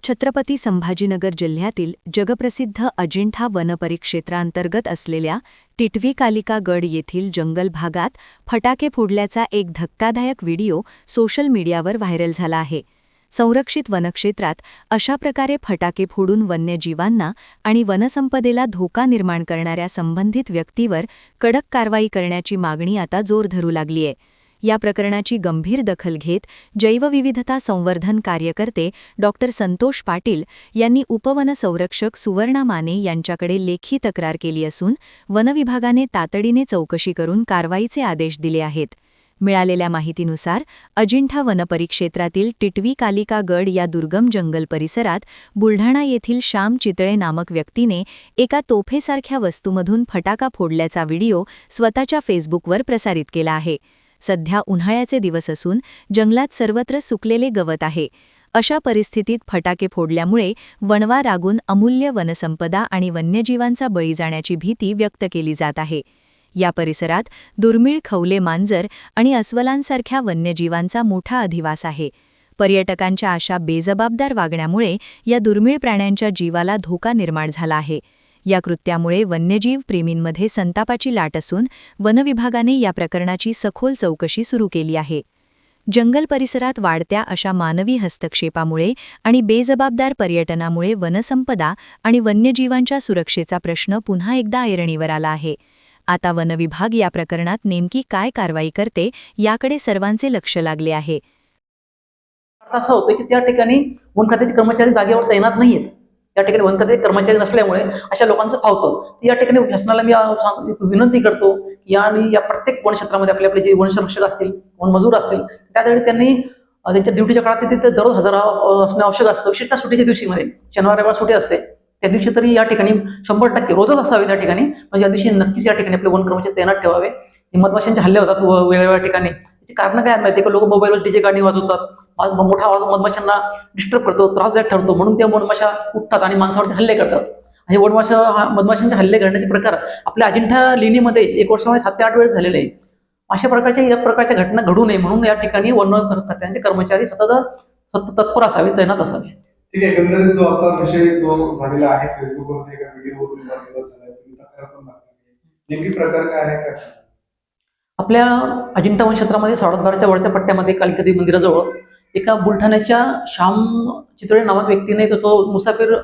छत्रपती संभाजीनगर जिल्ह्यातील जगप्रसिद्ध अजिंठा वनपरिक्षेत्रांतर्गत असलेल्या टिटवी कालिका गड येथील जंगल भागात फटाके फोडल्याचा एक धक्कादायक व्हिडिओ सोशल मीडियावर व्हायरल झाला आहे. संरक्षित वनक्षेत्रात अशा प्रकारे फटाके फोडून वन्यजीवांना आणि वनसंपदेला धोका निर्माण करणाऱ्या संबंधित व्यक्तीवर कडक कारवाई करण्याची मागणी आता जोर धरू लागलीय. या प्रकरणाची गंभीर दखल घेत जैवविविधता संवर्धन कार्यकर्ते डॉ. संतोष पाटील यांनी उपवनसंरक्षक सुवर्णा माने यांच्याकडे लेखी तक्रार केली असून वनविभागाने तातडीने चौकशी करून कारवाईचे आदेश दिले आहेत. मिळालेल्या माहितीनुसार अजिंठा वनपरिक्षेत्रातील टिटवी कालिका गड या दुर्गम जंगल परिसरात बुलढाणा येथील श्याम चितळे नामक व्यक्तीने एका तोफेसारख्या वस्तूमधून फटाका फोडल्याचा व्हिडिओ स्वतःच्या फेसबुकवर प्रसारित केला आहे. सध्या उन्हाळ्याचे दिवस असून जंगलात सर्वत्र सुकलेले गवत आहे. अशा परिस्थितीत फटाके फोडल्यामुळे वणवा रागून अमूल्य वनसंपदा आणि वन्यजीवांचा बळी जाण्याची भीती व्यक्त केली जात आहे. या परिसरात दुर्मिळ खवले मांजर आणि अस्वलांसारख्या वन्यजीवांचा मोठा अधिवास आहे. पर्यटकांच्या अशा बेजबाबदार वागण्यामुळे या दुर्मिळ प्राण्यांच्या जीवाला धोका निर्माण झाला आहे. या कृत्यामुळे वन्यजीव प्रेमींमध्ये संतापाची लाट असून वनविभागाने या प्रकरणाची सखोल चौकशी सुरू केली आहे. जंगल परिसरात वाढत्या अशा मानवी हस्तक्षेपामुळे आणि बेजबाबदार पर्यटनामुळे वनसंपदा आणि वन्यजीवांच्या सुरक्षेचा प्रश्न पुन्हा एकदा ऐरणीवर आला आहे. आता वनविभाग या प्रकरणात नेमकी काय कारवाई करते याकडे सर्वांचे लक्ष लागले आहे. असं होतं की त्या ठिकाणी वन खात्याचे कर्मचारी जागेवर तैनात नाहीयेत. या ठिकाणी वन खात्याचे कर्मचारी नसल्यामुळे अशा लोकांचं फावतं. या ठिकाणी शासनाला मी विनंती करतो की या प्रत्येक वनक्षेत्रामध्ये आपले जे वनसंरक्षक असतील, वनमजूर असतील, त्यावेळी त्यांनी त्यांच्या ड्युटीच्या काळात तिथे दररोज हजर असणे आवश्यक असतं. विशिष्ट सुट्टीच्या दिवशीमध्ये शनिवार रविवार सुट्टी असते त्या दिवशी तरी या ठिकाणी 100% रोजच असावे त्या ठिकाणी. म्हणजे या दिवशी नक्कीच या ठिकाणी आपले वन कर्मचारी तैनात ठेवावे. मधमाशांचे हल्ले होतात वेगवेगळ्या ठिकाणी. त्याची कारण काय माहिती का? लोक मोबाईलवर डीजे गाणी वाजवतात, मोठा आवाज मधमाशांना डिस्टर्ब करतो, त्रासदायक ठरतो, म्हणून त्या मधमाशा उठतात आणि माणसावरती हल्ले करतात. आणि मधमाशांचे हल्ले करण्याचे प्रकार आपल्या अजिंठा लेणीमध्ये 1 वर्षामध्ये 7 ते 8 वेळेस झालेले आहे. अशा प्रकारच्या घटना घडू नये म्हणून या ठिकाणी वन खात्याचे कर्मचारी सतत तत्पर असावे, तैनात असावे. ठीक आहे. एकंदरीत जो आता विषय जो झालेला आहे फेसबुकवरती एका व्हिडिओवरून नेमकी प्रकार काय आहे, काय आपल्या अजिंठा वन क्षेत्रामध्ये 12.5च्या वरच्या पट्ट्यामध्ये कालिका देवी मंदिराजवळ एका बुलढाण्याच्या श्याम चितळे नामक व्यक्तीने त्याचं मुसाफिर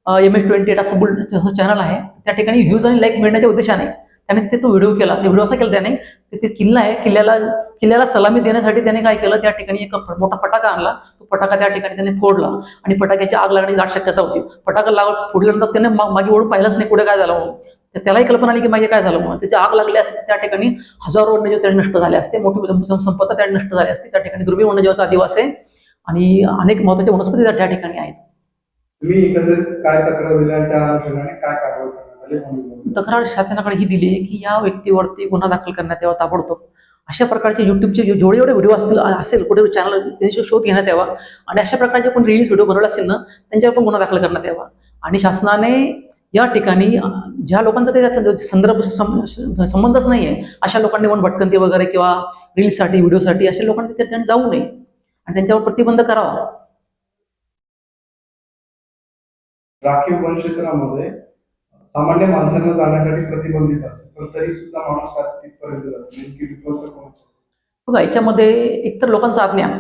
MH28 असं चॅनल आहे. त्या ठिकाणी व्ह्यूज आणि लाईक मिळण्याच्या उद्देशाने त्याने तिथे तो व्हिडिओ केला. तो व्हिडिओ असा केला त्याने, तिथे किल्ला आहे, किल्ल्याला सलामी देण्यासाठी त्याने काय केलं, त्या ठिकाणी एक मोठा फटाका आणला. तो फटाका त्या ठिकाणी त्याने फोडला आणि फटाक्याची आग लागण्याची दाट शक्यता होती. फटाका फोडल्यानंतर त्याने मागे वळून पाहिलंच नाही पुढे काय झालं म्हणून. त्यालाही कल्पना आली की मागे काय झालं म्हणून. त्याची आग लागली असते त्या ठिकाणी हजारो वन्यजीव त्याने नष्ट झाले असते, मोठी संपदा त्याने नष्ट झाली असते. त्या ठिकाणी दुर्मिळ वन्यजीवाचा अधिवास आहे आणि अनेक महत्त्वाच्या वनस्पती त्या ठिकाणी आहेत. तुम्ही एकंदरीत काय तक्रार दिली आणि त्या अनुषंगाने काय कारवाई करण्यात आली? तक्रार शासनाकडे ही दिली आहे की या व्यक्तीवरती गुन्हा दाखल करण्यात यावा ताबडतोब. अशा प्रकारचे युट्यूबचे जेवढे व्हिडिओ असेल कुठे चॅनल त्यांचे शोध घेण्यात यावा आणि अशा प्रकारचे कोण रील्स व्हिडिओ बनवले असेल ना त्यांच्यावर पण गुन्हा दाखल करण्यात यावा. आणि शासनाने या ठिकाणी ज्या लोकांचा त्याचा संबंधच नाही आहे अशा लोकांनी वन भटकंती वगैरे किंवा रील्ससाठी व्हिडिओसाठी अशा लोकांनी त्या ठिकाणी जाऊ नये आणि त्यांच्यावर प्रतिबंध करावा. राखीव वन क्षेत्रामध्ये सामान्य माणसांना जाण्यासाठी प्रतिबंधित असेल पण तरी सुद्धा माणूस तिथपर्यंत जातो. नेमकी विकल्प कोणाचे? बघा, याच्यामध्ये एकतर लोकांचा अज्ञान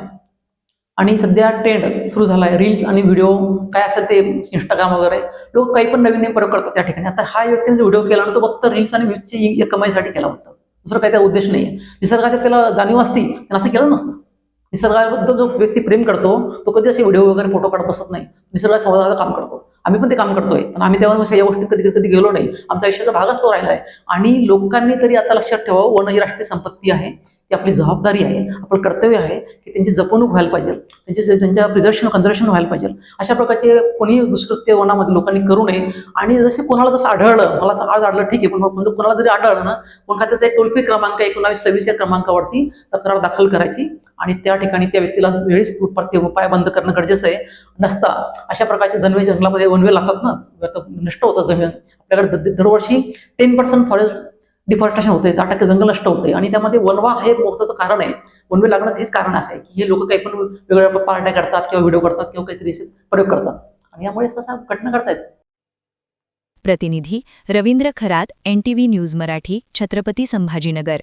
आणि सध्या ट्रेंड सुरू झाला आहे रील्स आणि व्हिडिओ काय असेल ते इंस्टाग्राम वगैरे. लोक काही पण नवीन प्रयोग करतात त्या ठिकाणी. आता हा व्यक्तीने जो व्हिडिओ केला ना तो फक्त रील्स आणि व्ह्यूजची कमाईसाठी केला होता, दुसरं काही त्याचा उद्देश नाही आहे. निसर्गाच्या त्याला जाणीव असती त्यानं असं केलं नसतं. निसर्गाबद्दल जो व्यक्ती प्रेम करतो तो कधी असे व्हिडिओ वगैरे फोटो काढत बसत नाही. निसर्गाच्या संवर्धनाचं काम करतो. आम्ही पण ते काम करतोय पण आम्ही तेव्हा या गोष्टी कधी गेलो नाही. आमच्या आयुष्याचा भागच तो राहिला आहे. आणि लोकांनी तरी आता लक्षात ठेवावं, वन ही राष्ट्रीय संपत्ती आहे, ती आपली जबाबदारी आहे, आपलं कर्तव्य आहे की त्यांची जपणूक व्हायला पाहिजे, त्यांच्या कंझर्वेशन व्हायला पाहिजे. अशा प्रकारचे कोणी दुष्कृत्य वनामध्ये लोकांनी करू नये. आणि जसे कोणाला जसं आढळलं, मला आज आढळलं ठीक आहे, पण कोणाला जरी आढळलं ना वन खात्याचा एक टोल फ्री क्रमांक 1926 या क्रमांकावरती तक्रार दाखल करायची आणि त्या ठिकाणी त्या व्यक्तीला वेळीच उपाय बंद करणं गरजेचं आहे. नसता अशा प्रकारचे जंगलामध्ये वनवे लागतात ना, नष्ट होतं जमीन. आपल्याकडे दरवर्षी 10% फॉरेस्ट डिफॉरेस्टेशन होते, 10% जंगल नष्ट होते आणि त्यामध्ये वनवा हे महत्त्वाचं कारण आहे. वनवे लागण्याचं हेच कारण असं आहे की हे लोक काही पण वेगवेगळ्या पार्ट्या करतात किंवा व्हिडिओ करतात किंवा काहीतरी प्रयोग करतात. आणि यामुळे तसा घटना घडतायत. प्रतिनिधी रवींद्र खरात, NTV न्यूज मराठी, छत्रपती संभाजीनगर.